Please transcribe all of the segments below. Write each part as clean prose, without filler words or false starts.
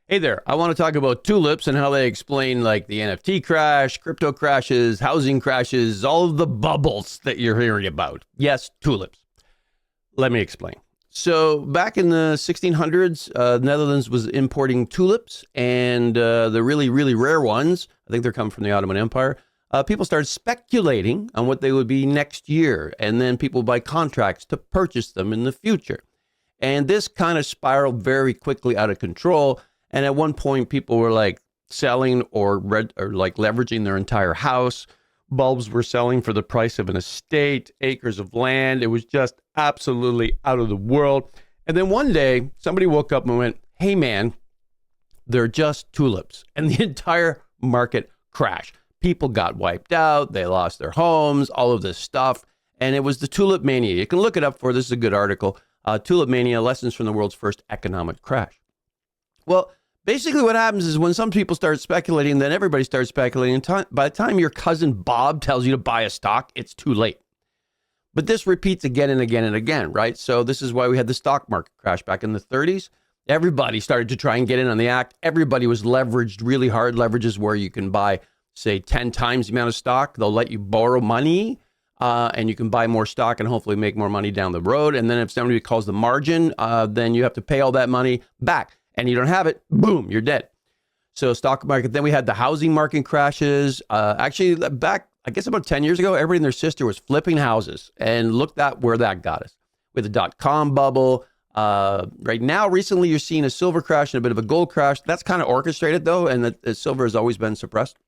Hey there, I want to talk about tulips and how they explain like the NFT crash, crypto crashes, housing crashes, all of the bubbles that you're hearing about. Yes, tulips. Let me explain. So back in the 1600s, Netherlands was importing tulips and the really, really rare ones, I think they're coming from the Ottoman Empire, people started speculating on what they would be next year. And then people buy contracts to purchase them in the future. And this kind of spiraled very quickly out of control. And at one point, people were like selling or like leveraging their entire house. Bulbs were selling for the price of an estate, acres of land. It was just absolutely out of the world. And then one day, somebody woke up and went, hey, man, they're just tulips. And the entire market crashed. People got wiped out. They lost their homes, all of this stuff. And it was the Tulip Mania. You can look it up for this is a good article. Tulip Mania, Lessons from the World's First Economic Crash. Well, basically what happens is when some people start speculating, then everybody starts speculating. By the time your cousin Bob tells you to buy a stock, it's too late. But this repeats again and again and again, right? So this is why we had the stock market crash back in the 30s. Everybody started to try and get in on the act. Everybody was leveraged really hard. Leverage is where you can buy, say, 10 times the amount of stock. They'll let you borrow money. And you can buy more stock and hopefully make more money down the road. And then if somebody calls the margin, then you have to pay all that money back. And you don't have it, boom, you're dead. So stock market, then we had the housing market crashes. Actually, back, I guess about 10 years ago, everybody and their sister was flipping houses. And look at where that got us. With the dot-com bubble. Right now, recently, you're seeing a silver crash and a bit of a gold crash. That's kind of orchestrated, though, and the silver has always been suppressed.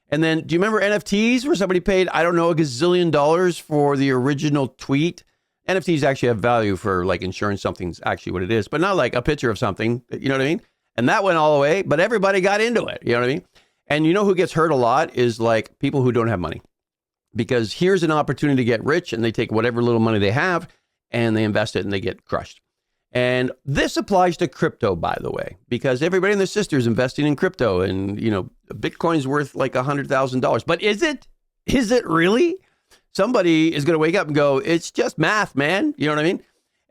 And then, do you remember NFTs where somebody paid, I don't know, $1 gazillion for the original tweet? NFTs actually have value for like ensuring something's actually what it is, but not like a picture of something, you know what I mean? And that went all the way, but everybody got into it, you know what I mean? And you know who gets hurt a lot is like people who don't have money. Because here's an opportunity to get rich and they take whatever little money they have and they invest it and they get crushed. And this applies to crypto, by the way, because everybody and their sister is investing in crypto and, you know, Bitcoin's worth like $100,000. But is it? Is it really? Somebody is going to wake up and go, it's just math, man. You know what I mean?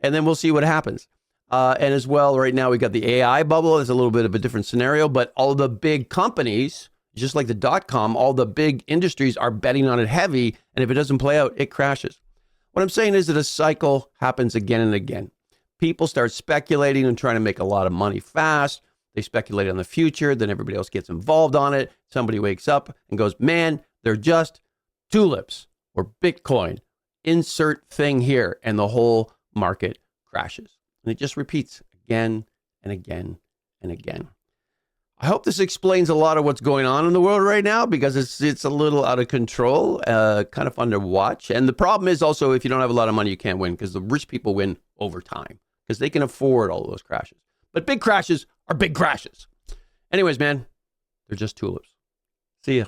And then we'll see what happens. And as well, right now, we got the AI bubble. It's a little bit of a different scenario, but all the big companies, just like the dot-com, all the big industries are betting on it heavy. And if it doesn't play out, it crashes. What I'm saying is that a cycle happens again and again. People start speculating and trying to make a lot of money fast. They speculate on the future. Then everybody else gets involved on it. Somebody wakes up and goes, man, they're just tulips or Bitcoin. Insert thing here. And the whole market crashes. And it just repeats again and again and again. I hope this explains a lot of what's going on in the world right now because it's a little out of control, kind of fun to watch. And the problem is also if you don't have a lot of money, you can't win because the rich people win over time because they can afford all those crashes. But big crashes are big crashes. Anyways, man, they're just tulips. See ya.